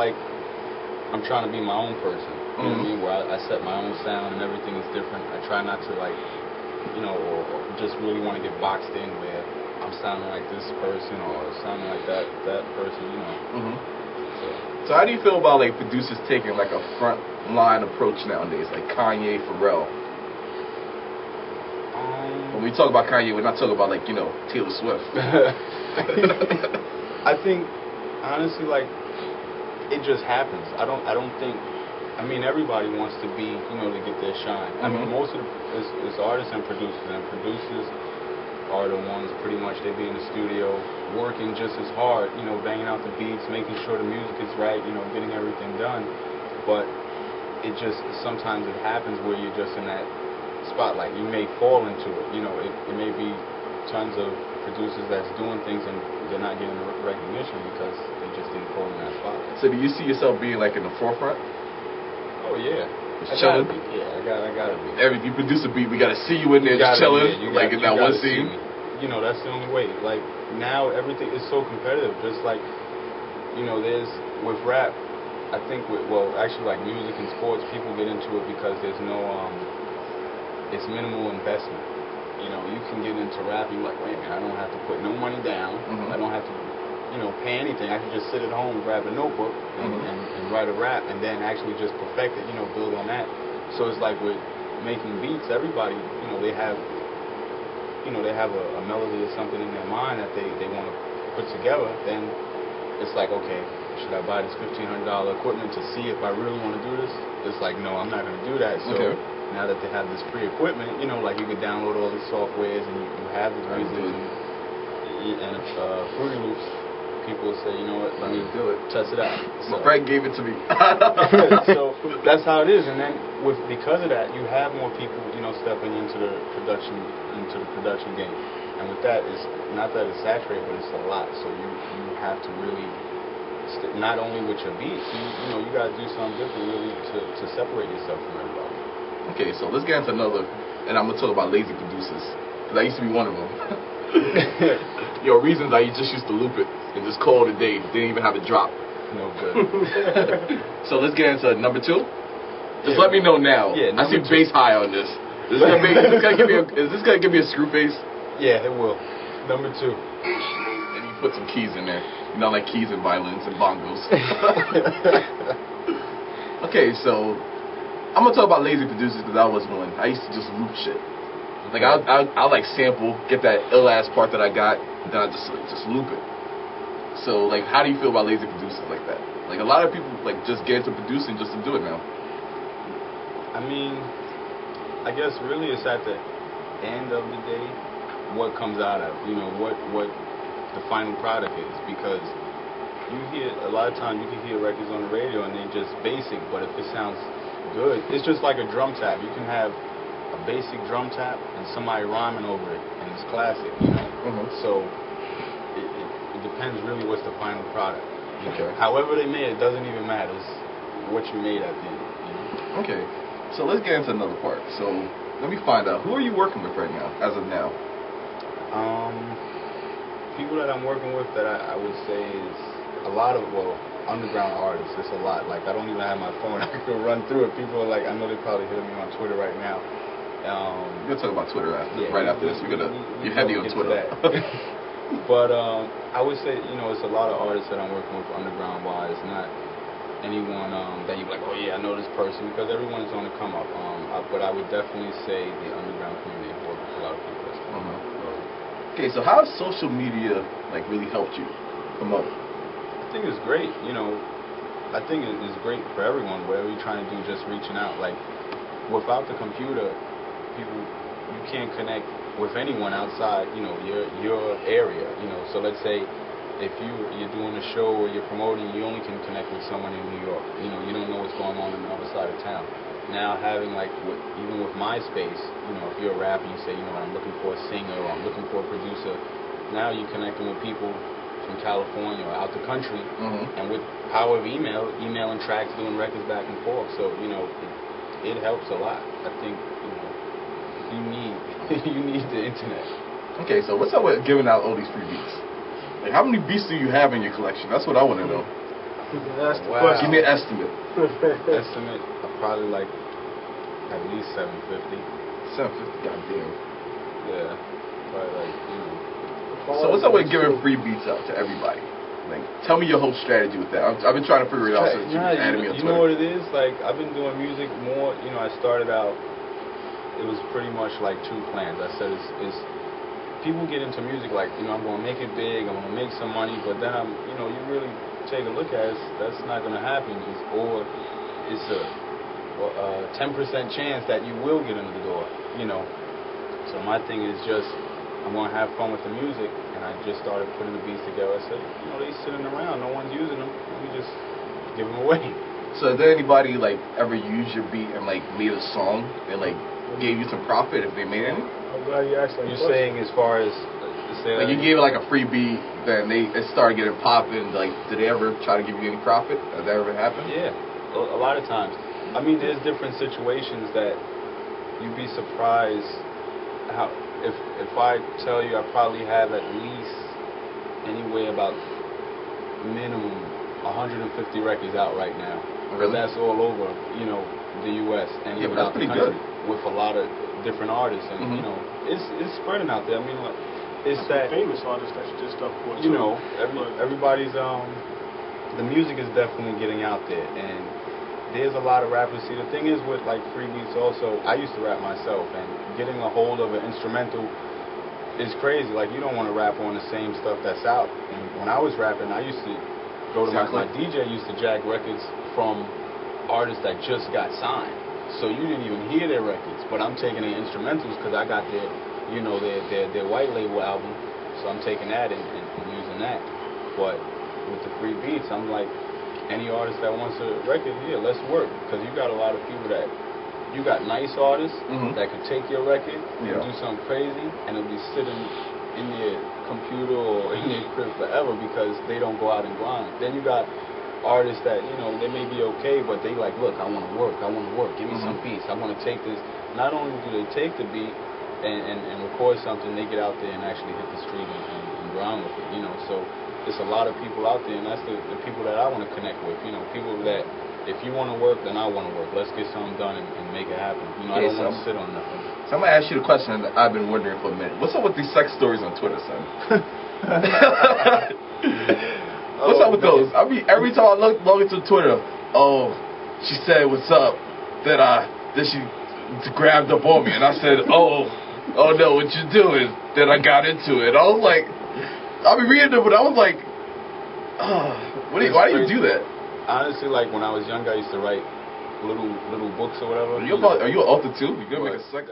like I'm trying to be my own person. You know what I mean? Where I set my own sound and everything is different. I try not to like, you know, or just really want to get boxed in where I'm sounding like this person or sounding like that person, you know. So how do you feel about like producers taking like a front line approach nowadays, like Kanye, Pharrell? When we talk about Kanye, we're not talking about like, you know, Taylor Swift. I think honestly, like, it just happens. I don't think. I mean, everybody wants to be, you know, to get their shine. I mean, most of it's artists and producers are the ones pretty much, they be in the studio working just as hard, you know, banging out the beats, making sure the music is right, you know, getting everything done. But it just, sometimes it happens where you're just in that spotlight. You may fall into it, you know, it may be tons of producers that's doing things and they're not getting the recognition because they just didn't fall in that spotlight. So do you see yourself being like in the forefront? Oh yeah. Just chilling? Yeah, I gotta be. If you produce a beat, we gotta see you in there just chilling, like in that one scene. You know, that's the only way. Like, now everything is so competitive. Just like, you know, there's, with rap, I think, actually like music and sports, people get into it because there's no, it's minimal investment. You know, you can get into rap, you're like, wait a minute, I don't have to put no money down. I don't have to, you know, pay anything. I can just sit at home, grab a notebook, and write a rap, and then actually just perfect it, you know, build on that. So it's like with making beats, everybody, you know, they have a melody or something in their mind that they want to put together. Then it's like, okay, should I buy this $1,500 equipment to see if I really want to do this? It's like, no, I'm not going to do that. So now that they have this free equipment, you know, like you could download all these softwares and you have this music and Fruity Loops. People say, you know what, let me do it, test it out. So Frank gave it to me. So that's how it is. And then because of that, you have more people, you know, stepping into the production game. And with that, it's not that it's saturated, but it's a lot. So you have to really not only with your beats, you know, you got to do something different really to separate yourself from everybody. Okay, so let's get into another, and I'm gonna talk about lazy producers, because I used to be one of them. Yo, reasons I just used to loop it and just call it a day. Didn't even have it drop. No good. So let's get into number 2. Just let me know now. Yeah, I see bass high on this. Is this gonna give me a screw bass? Yeah, it will. Number 2. And you put some keys in there. You know, like keys and violins and bongos. Okay, so I'm gonna talk about lazy producers because I was one. I used to just loop shit. Like I'll like sample, get that ill ass part that I got, and then I just loop it. So like, how do you feel about lazy producers like that? Like a lot of people like just get into producing just to do it now. I mean, I guess really it's at the end of the day what comes out of, you know, what the final product is, because you hear a lot of times you can hear records on the radio and they're just basic, but if it sounds good, it's just like a drum tap. You can have a basic drum tap and somebody rhyming over it, and it's classic, you know. So it depends really what's the final product. Okay. However they made it, doesn't even matter. It's what you made at the end, you know. Okay. So let's get into another part. So let me find out, who are you working with right now, as of now? People that I'm working with that I would say is a lot of, underground artists. It's a lot. Like, I don't even have my phone. I can run through it. People are like, I know they probably hitting me on Twitter right now. We're going to talk about Twitter right after this. You're heavy on Twitter. But I would say, you know, it's a lot of artists that I'm working with underground-wise. Not anyone that you're like, oh yeah, I know this person, because everyone is on the come up. But I would definitely say the underground community works with a lot of people. Okay, so how has social media like really helped you promote? I think it's great. You know, I think it's great for everyone. Whatever you're trying to do, just reaching out. Like, without the computer, you can't connect with anyone outside, you know, your area. You know, so let's say if you're doing a show or you're promoting, you only can connect with someone in New York. You know, you don't know what's going on the other side of town. Now having, like, even with MySpace, you know, if you're a rapper, you say, you know, I'm looking for a singer or I'm looking for a producer. Now you're connecting with people from California or out the country, and with power of emailing tracks, doing records back and forth. So, you know, it helps a lot. I think, you know, you need the internet. Okay, so what's up with giving out all these free beats? Like, how many beats do you have in your collection? That's what I want to know. That's the Wow. question. Give me an estimate. Estimate of probably like at least 750. 750. Goddamn. Yeah, probably like So what's up with giving free beats out to everybody? Like, tell me your whole strategy with that. I've been trying to figure it out since you added me on Twitter. You know what it is? Like, I've been doing music more. You know, I started out. It was pretty much like two plans. I said, it's people get into music like, you know, I'm going to make it big. I'm going to make some money. But then you know, you really take a look at it. That's not going to happen. It's a 10% chance that you will get into the door. You know. So my thing is just, I'm going to have fun with the music, and I just started putting the beats together. I said, you know, they sitting around, no one's using them. Let me just give them away. So, did anybody like ever use your beat and like made a song and like gave you some profit if they made any? I'm glad you asked that. You're saying as far as like you gave it like a free beat, then it started getting popping. Like, did they ever try to give you any profit? Has that ever happened? Yeah, a lot of times. I mean, there's different situations that you'd be surprised how. If I tell you, I probably have at least anywhere about minimum 150 records out right now. Because that's all over, you know, the U.S. and even out the country with a lot of different artists, and you know, it's spreading out there. I mean, like, it's that famous artists that you just stuff for. You know, everybody's the music is definitely getting out there, and there's a lot of rappers. See, the thing is with like free beats also, I used to rap myself, and getting a hold of an instrumental is crazy. Like, you don't want to rap on the same stuff that's out. And when I was rapping, I used to go to my DJ used to jack records from artists that just got signed. So you didn't even hear their records, but I'm taking their instrumentals because I got their, you know, their white label album. So I'm taking that and using that. But with the free beats, I'm like, any artist that wants a record, yeah, let's work. Because you got a lot of people that, you got nice artists that could take your record and do something crazy, and it'll be sitting in their computer or in their crib forever because they don't go out and grind. Then you got artists that, you know, they may be okay, but they like, look, I want to work. Give me some beats. I want to take this. Not only do they take the beat and record something, they get out there and actually hit the street and grind with it, you know. So there's a lot of people out there, and that's the people that I want to connect with. You know, people that, if you want to work, then I want to work. Let's get something done and make it happen. You know, I don't want to sit on nothing. So I'm going to ask you the question that I've been wondering for a minute. What's up with these sex stories on Twitter, son? What's up with those? I mean, every time I log into Twitter, oh, she said what's up, then she grabbed up on me, and I said, oh no, what you doing? Then I got into it. I was like, I be reading it, but I was like, why do you do that? Honestly, like when I was younger, I used to write little books or whatever. Are you an author too? You gonna make a sex?